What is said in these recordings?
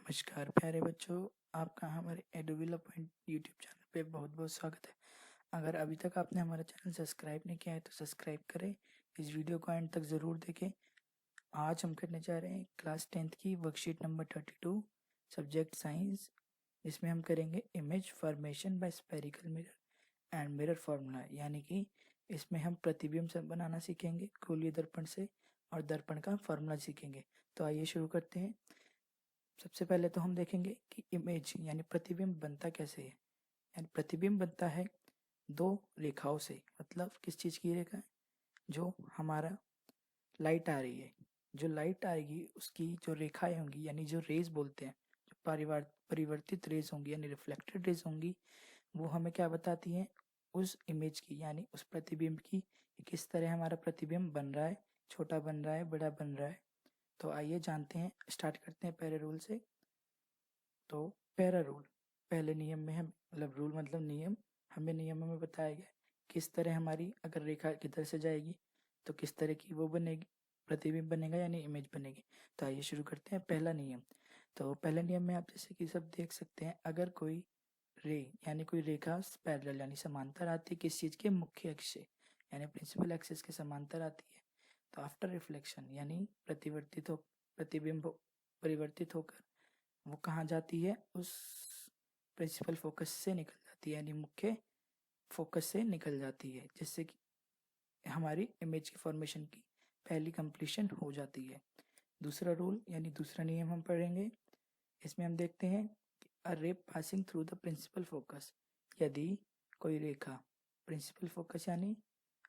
नमस्कार प्यारे बच्चों, आपका हमारे एडुविला पॉइंट यूट्यूब चैनल पे बहुत बहुत स्वागत है। अगर अभी तक आपने हमारा चैनल सब्सक्राइब नहीं किया है तो सब्सक्राइब करें। इस वीडियो को एंड तक ज़रूर देखें। आज हम करने जा रहे हैं क्लास 10th की वर्कशीट नंबर 32 सब्जेक्ट साइंस। इसमें हम करेंगे image formation by spherical mirror and mirror formula, यानी कि इसमें हम प्रतिबिंब से बनाना सीखेंगे गोलीय दर्पण से और दर्पण का फार्मूला सीखेंगे। तो आइए शुरू करते हैं। सबसे पहले तो हम देखेंगे कि इमेज यानी प्रतिबिंब बनता कैसे है। यानी प्रतिबिंब बनता है दो रेखाओं से। मतलब किस चीज़ की रेखा है? जो हमारा लाइट आ रही है, जो लाइट आएगी उसकी जो रेखाएं होंगी यानी जो रेज बोलते हैं, जो परिवर्तित रेज होंगी यानी रिफ्लेक्टेड रेज होंगी, वो हमें क्या बताती हैं? उस इमेज की यानी उस प्रतिबिंब की कि किस तरह हमारा प्रतिबिंब बन रहा है, छोटा बन रहा है, बड़ा बन रहा है। तो आइए जानते हैं, स्टार्ट करते हैं पहले रूल से। तो पहला रूल, पहले नियम में हम मतलब रूल मतलब नियम, हमें नियमों में बताया गया किस तरह हमारी अगर रेखा किधर से जाएगी तो किस तरह की वो बनेगी, प्रतिबिंब बनेगा यानी इमेज बनेगी। तो आइए शुरू करते हैं पहला नियम। तो पहले नियम में आप जैसे कि सब देख सकते हैं, अगर कोई रे यानी कोई रेखा पैरेलल यानी समांतर आती है किस चीज़ के मुख्य अक्ष से यानी प्रिंसिपल एक्सिस के समांतर आती है, तो आफ्टर रिफ्लेक्शन यानी प्रतिबिंब परिवर्तित होकर वो कहाँ जाती है? उस प्रिंसिपल फोकस से निकल जाती है यानी मुख्य फोकस से निकल जाती है, जिससे कि हमारी इमेज की फॉर्मेशन की पहली कंप्लीशन हो जाती है। दूसरा रूल यानी दूसरा नियम हम पढ़ेंगे। इसमें हम देखते हैं कि a ray passing through the principal focus, यदि कोई रेखा प्रिंसिपल फोकस यानी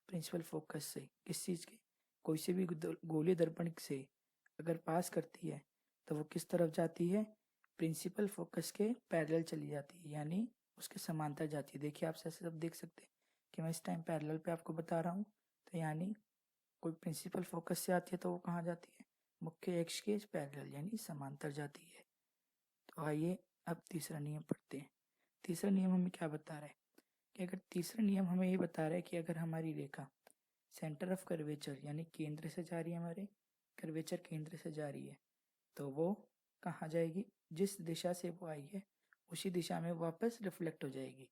प्रिंसिपल फोकस से किस चीज़ के, कोई से भी गोलीय दर्पण से अगर पास करती है तो वो किस तरफ जाती है? प्रिंसिपल फोकस के पैरेलल चली जाती है यानी उसके समांतर जाती है। देखिए आप ऐसे सब देख सकते हैं कि मैं इस टाइम पैरेलल पे आपको बता रहा हूँ। तो यानी कोई प्रिंसिपल फोकस से आती है तो वो कहाँ जाती है? मुख्य अक्ष के पैरेलल यानी समांतर जाती है। तो आइए अब तीसरा नियम पढ़ते हैं। तीसरा नियम हमें क्या बता रहा है कि अगर तीसरा नियम हमें ये बता रहा है कि अगर हमारी रेखा सेंटर ऑफ कर्वेचर यानी केंद्र से जा रही है, हमारे कर्वेचर केंद्र से जा रही है, तो वो कहाँ जाएगी? जिस दिशा से वो आई है उसी दिशा में वापस रिफ्लेक्ट हो जाएगी।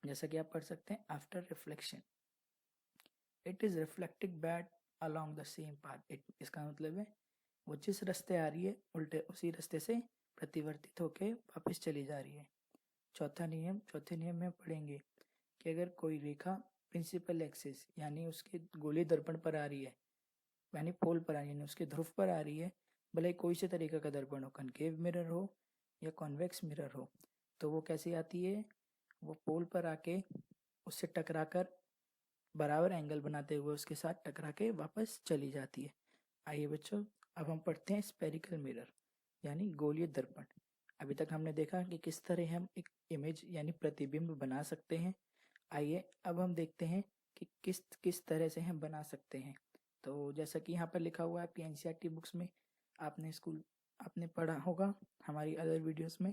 जैसा कि आप पढ़ सकते हैं, after reflection it is reflected back along the same path. इसका मतलब है वो जिस रास्ते आ रही है उल्टे उसी रास्ते से प्रतिवर्तित होके वापस चली जा रही है। चौथे नियम में पढ़ेंगे कि अगर कोई रेखा प्रिंसिपल एक्सिस यानी उसके गोलीय दर्पण पर आ रही है, यानी पोल पर आ रही है यानी उसके ध्रुव पर आ रही है, भले ही कोई से तरीके का दर्पण हो, कनकेव मिरर हो या कॉन्वेक्स मिरर हो, तो वो कैसे आती है? वो पोल पर आके उससे टकराकर बराबर एंगल बनाते हुए उसके साथ टकरा के वापस चली जाती है। आइए बच्चों, अब हम पढ़ते हैं स्पेरिकल मिरर यानी गोलीय दर्पण। अभी तक हमने देखा कि किस तरह हम एक इमेज यानी प्रतिबिंब बना सकते हैं। आइए अब हम देखते हैं कि किस किस तरह से हम बना सकते हैं। तो जैसा कि यहाँ पर लिखा हुआ है आपकी एनसीईआरटी बुक्स में, आपने पढ़ा होगा हमारी अदर वीडियोस में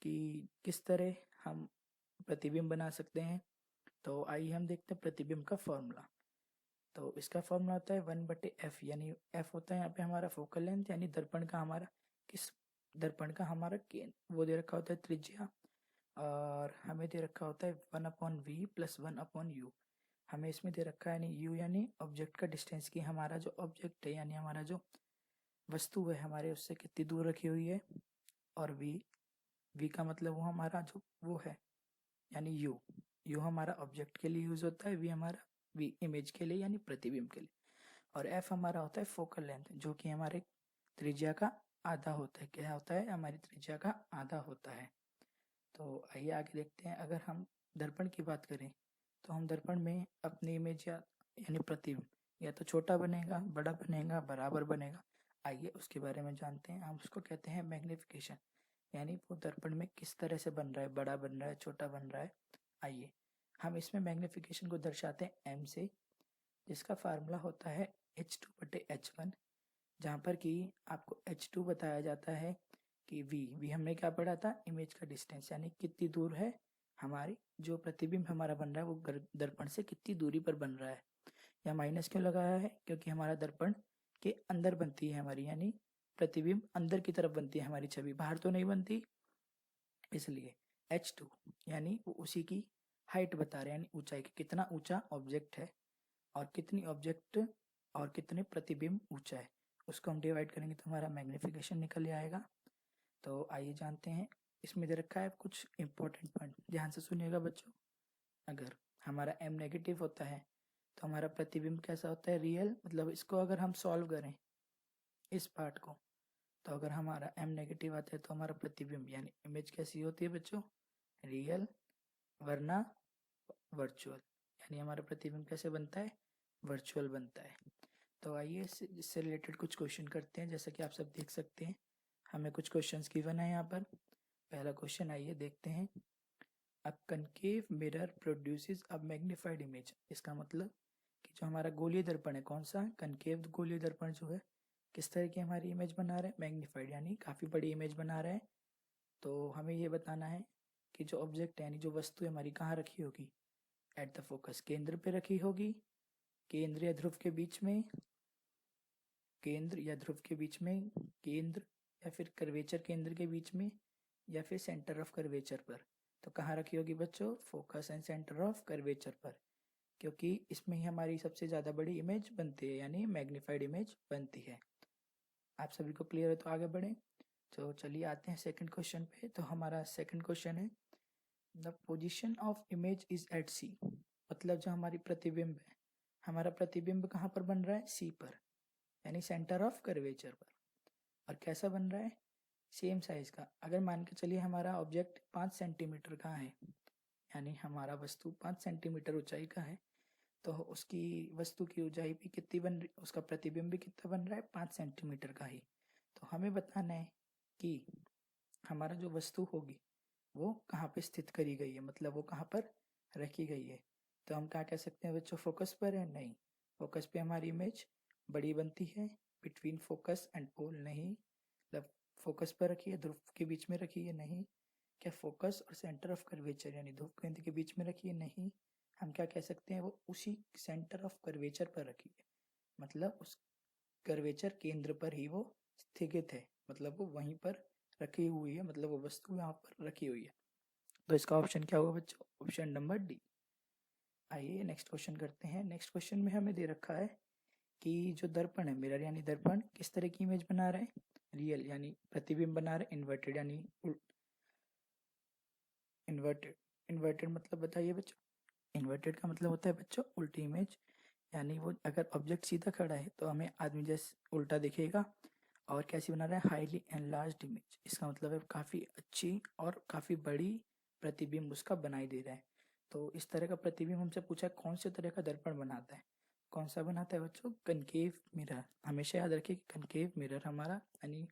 कि किस तरह हम प्रतिबिंब बना सकते हैं। तो आइए हम देखते हैं प्रतिबिंब का फॉर्मूला। तो इसका फॉर्मूला होता है 1/f, यानी f होता है यहाँ पे हमारा फोकल लेंथ यानी दर्पण का हमारा किस दर्पण का हमारा केंद्र, वो दे रखा होता है त्रिज्या, और हमें दे रखा होता है 1/v + 1/u। हमें इसमें दे रखा है यानी u यानी ऑब्जेक्ट का डिस्टेंस, की हमारा जो ऑब्जेक्ट है यानी हमारा जो वस्तु है हमारे उससे कितनी दूर रखी हुई है, और v का मतलब वो हमारा जो वो है यानी u हमारा ऑब्जेक्ट के लिए यूज होता है, v हमारा इमेज के लिए यानी प्रतिबिंब के लिए, और f हमारा होता है फोकल लेंथ जो कि हमारे त्रिज्या का आधा होता है। क्या होता है? हमारी त्रिज्या का आधा होता है। तो आइए आगे देखते हैं। अगर हम दर्पण की बात करें तो हम दर्पण में अपनी इमेज यानी प्रतिबिंब या तो छोटा बनेगा, बड़ा बनेगा, बराबर बनेगा। आइए उसके बारे में जानते हैं। हम उसको कहते हैं मैग्निफिकेशन, यानी वो दर्पण में किस तरह से बन रहा है, बड़ा बन रहा है, छोटा बन रहा है। आइए हम इसमें मैग्निफिकेशन को दर्शाते हैं m से, जिसका फार्मूला होता है h2/h1, जहाँ पर कि आपको h2 बताया जाता है कि v हमने क्या पढ़ा था? इमेज का डिस्टेंस, यानी कितनी दूर है हमारी जो प्रतिबिंब हमारा बन रहा है वो दर्पण से कितनी दूरी पर बन रहा है। या माइनस क्यों लगाया है? क्योंकि हमारा दर्पण के अंदर बनती है हमारी, यानी प्रतिबिंब अंदर की तरफ बनती है हमारी छवि, बाहर तो नहीं बनती, इसलिए h2 यानी वो उसी की हाइट बता रहे हैं, यानी ऊंचाई की, कितना ऊंचा ऑब्जेक्ट है और कितनी ऑब्जेक्ट और कितने प्रतिबिंब ऊंचा है, उसको हम डिवाइड करेंगे तो हमारा मैग्निफिकेशन निकल आएगा। तो आइए जानते हैं, इसमें दे रखा है कुछ इंपॉर्टेंट पॉइंट, ध्यान से सुनिएगा बच्चों। अगर हमारा m नेगेटिव होता है तो हमारा प्रतिबिंब कैसा होता है, रियल, मतलब इसको अगर हम सॉल्व करें इस पार्ट को, तो अगर हमारा m नेगेटिव आता है तो हमारा प्रतिबिंब यानी इमेज कैसी होती है बच्चों, रियल, वरना वर्चुअल, यानी हमारा प्रतिबिंब कैसे बनता है, वर्चुअल बनता है। तो आइए इससे रिलेटेड कुछ क्वेश्चन करते हैं, जैसा कि आप सब देख सकते हैं हमें कुछ क्वेश्चंस गिवन है यहाँ पर। पहला क्वेश्चन आइए देखते हैं, a concave mirror produces a magnified image, इसका मतलब कि जो हमारा गोलीय दर्पण है, कौन सा, कनकेव गोलीय दर्पण जो है, किस तरह की हमारी इमेज बना रहा है, मैग्नीफाइड, यानी काफ़ी बड़ी इमेज बना रहा है। तो हमें ये बताना है कि जो ऑब्जेक्ट है यानी जो वस्तु है हमारी कहाँ रखी होगी, एट द फोकस, केंद्र पे रखी होगी, केंद्र या ध्रुव के बीच में, केंद्र या ध्रुव के बीच में, केंद्र या फिर कर्वेचर केंद्र के बीच में, या फिर सेंटर ऑफ कर्वेचर पर। तो कहाँ रखी होगी बच्चों, focus and centre of curvature पर, क्योंकि इसमें ही हमारी सबसे ज़्यादा बड़ी इमेज बनती है, यानी मैग्नीफाइड इमेज बनती है। आप सभी को क्लियर है तो आगे बढ़ें। तो चलिए आते हैं सेकंड क्वेश्चन पे। तो हमारा सेकंड क्वेश्चन है, the position of image is at C, मतलब जो हमारी प्रतिबिंब है, हमारा प्रतिबिंब कहाँ पर बन रहा है, सी पर, यानी सेंटर ऑफ कर्वेचर पर। और कैसा बन रहा है, सेम साइज का। अगर मान के चलिए हमारा ऑब्जेक्ट 5 सेंटीमीटर का है, यानी हमारा वस्तु 5 सेंटीमीटर ऊंचाई का है, तो उसकी वस्तु की ऊंचाई भी कितनी बन रही, उसका प्रतिबिंब भी कितना बन रहा है, 5 सेंटीमीटर का ही। तो हमें बताना है कि हमारा जो वस्तु होगी वो कहाँ पे स्थित करी गई है, मतलब वो कहाँ पर रखी गई है। तो हम क्या कह सकते हैं बच्चों, फोकस पर है, नहीं, फोकस पे हमारी इमेज बड़ी बनती है, बिटवीन फोकस एंड पोल नहीं, मतलब फोकस पर रखी है, ध्रुव के बीच में रखी है, नहीं, क्या फोकस और सेंटर ऑफ कर्वेचर यानी ध्रुव केंद्र के बीच में रखी है, नहीं, हम क्या कह सकते हैं, वो उसी सेंटर ऑफ कर्वेचर पर रखी है, मतलब उस कर्वेचर केंद्र पर ही वो स्थित है, मतलब वो वहीं पर रखी हुई है, मतलब वो वस्तु यहाँ पर रखी हुई है। तो इसका ऑप्शन क्या होगा बच्चों, ऑप्शन नंबर डी। आइए नेक्स्ट क्वेश्चन करते हैं। नेक्स्ट क्वेश्चन में हमें दे रखा है कि जो दर्पण है, मिरर यानी दर्पण, किस तरह की इमेज बना रहा है, रियल यानी प्रतिबिंब बना रहा है, इन्वर्टेड यानी इन्वर्टेड, इन्वर्टेड मतलब बताइए बच्चों, इन्वर्टेड का मतलब होता है बच्चों उल्टी इमेज, यानी वो अगर ऑब्जेक्ट सीधा खड़ा है तो हमें आदमी जैसे उल्टा दिखेगा। और कैसी बना रहा है, हाईली एनलार्ज्ड इमेज, इसका मतलब है काफ़ी अच्छी और काफ़ी बड़ी प्रतिबिंब उसका बनाई दे रहा है। तो इस तरह का प्रतिबिंब हमसे पूछा है कौन से तरह का दर्पण बनाता है, कौन सा बनाता है बच्चों, कनकेव मिरर। हमेशा याद रखिए कि कनकेव मिरर हमारा, यानी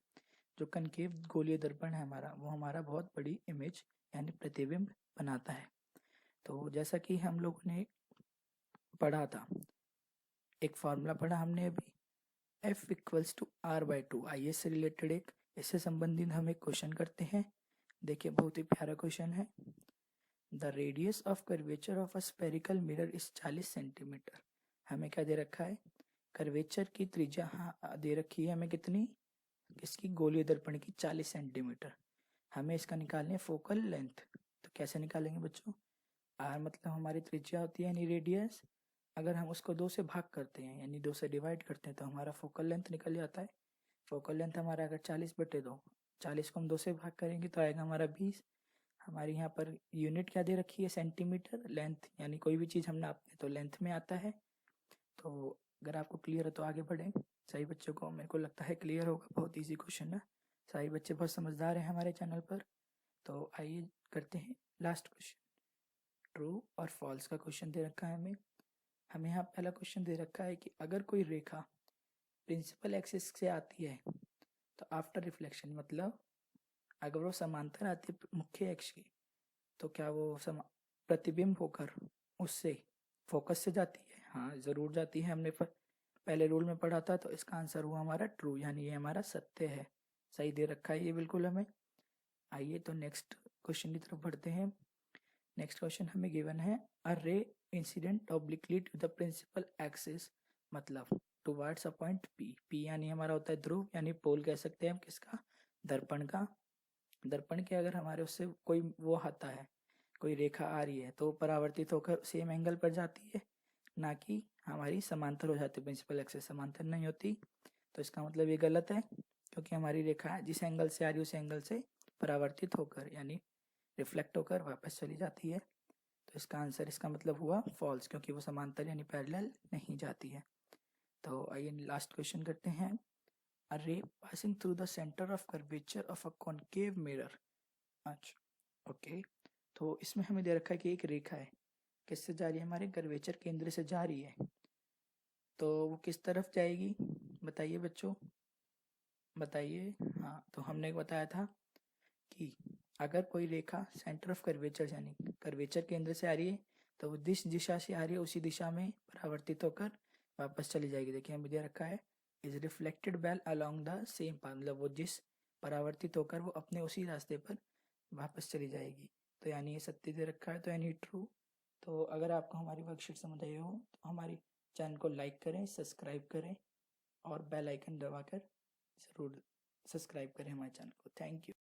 जो कनकेव गोलीय दर्पण है हमारा, वो हमारा बहुत बड़ी इमेज यानी प्रतिबिंब बनाता है। तो जैसा कि हम लोगों ने पढ़ा था, एक फॉर्मूला पढ़ा हमने अभी, F इक्वल्स टू R/2। आइए इससे रिलेटेड एक, इससे संबंधित हम एक क्वेश्चन करते हैं। देखिए बहुत ही प्यारा क्वेश्चन है, the radius of curvature of a spherical mirror is 40 centimetre. हमें क्या दे रखा है, कर्वेचर की त्रिज्या हाँ दे रखी है हमें कितनी, इसकी गोलीय दर्पण की 40 सेंटीमीटर। हमें इसका निकालने फोकल लेंथ। तो कैसे निकालेंगे बच्चों, आर मतलब हमारी त्रिज्या होती है यानी रेडियस, अगर हम उसको 2 से भाग करते हैं यानी 2 से डिवाइड करते हैं तो हमारा फोकल लेंथ निकल जाता है। फोकल लेंथ हमारा अगर 40/2, 40 को हम 2 से भाग करेंगे तो आएगा हमारा 20। हमारी यहाँ पर यूनिट क्या दे रखी है, सेंटीमीटर, लेंथ यानी कोई भी चीज़ हम नापते हैं तो लेंथ में आता है। तो अगर आपको क्लियर है तो आगे बढ़ें। सही बच्चों को मेरे को लगता है क्लियर होगा, बहुत ईजी क्वेश्चन है, सही बच्चे बहुत समझदार हैं हमारे चैनल पर। तो आइए करते हैं लास्ट क्वेश्चन, ट्रू और फॉल्स का क्वेश्चन दे रखा है हमें। हमें यहाँ पहला क्वेश्चन दे रखा है कि अगर कोई रेखा प्रिंसिपल एक्सिस से आती है तो आफ्टर रिफ्लेक्शन, मतलब अगर वो समांतर आती है मुख्य अक्ष की, तो क्या वो प्रतिबिंब होकर उससे फोकस से जाती है, हाँ ज़रूर जाती है, हमने पहले रूल में पढ़ा था। तो इसका आंसर हुआ हमारा ट्रू, यानी ये हमारा सत्य है, सही दे रखा है ये बिल्कुल हमें। आइए तो नेक्स्ट क्वेश्चन की तरफ बढ़ते हैं। नेक्स्ट क्वेश्चन हमें गिवन है, a ray incident obliquely to the principal axis, मतलब towards a point P. P यानी हमारा होता है ध्रुव, यानी पोल कह सकते हैं हम किसका, दर्पण का। दर्पण के अगर हमारे उससे कोई वो आता है, कोई रेखा आ रही है, तो परावर्तित होकर सेम एंगल पर जाती है, ना कि हमारी समांतर हो जाती है, प्रिंसिपल एक्सिस समांतर नहीं होती। तो इसका मतलब ये गलत है, क्योंकि हमारी रेखा जिस एंगल से आ रही है उस एंगल से परावर्तित होकर यानी रिफ्लेक्ट होकर वापस चली जाती है। तो इसका आंसर, इसका मतलब हुआ फॉल्स, क्योंकि वो समांतर यानी पैरेलल नहीं जाती है। तो आइए लास्ट क्वेश्चन करते हैं। A ray passing through the centre of curvature of a concave mirror. अच्छा ओके, तो इसमें हमें दे रखा है कि एक रेखा है, किससे जा रही है, हमारे कर्वेचर केंद्र से जा रही है। तो वो किस तरफ जाएगी, बताइए बच्चों, बताइए। हाँ, तो हमने बताया था कि अगर कोई रेखा सेंटर ऑफ कर्वेचर यानी कर्वेचर केंद्र से आ रही है, तो वो जिस दिशा से आ रही है उसी दिशा में परावर्तित होकर वापस चली जाएगी। देखिए हमें दे रखा है is reflected well along the same path, मतलब वो जिस परावर्तित होकर वो अपने उसी रास्ते पर वापस चली जाएगी। तो यानी ये सत्य दे रखा है, तो यानी ट्रू। तो अगर आपको हमारी वर्कशीट समझ आई हो तो हमारी चैनल को लाइक करें, सब्सक्राइब करें और बेल आइकन दबाकर ज़रूर सब्सक्राइब करें हमारे चैनल को। Thank you.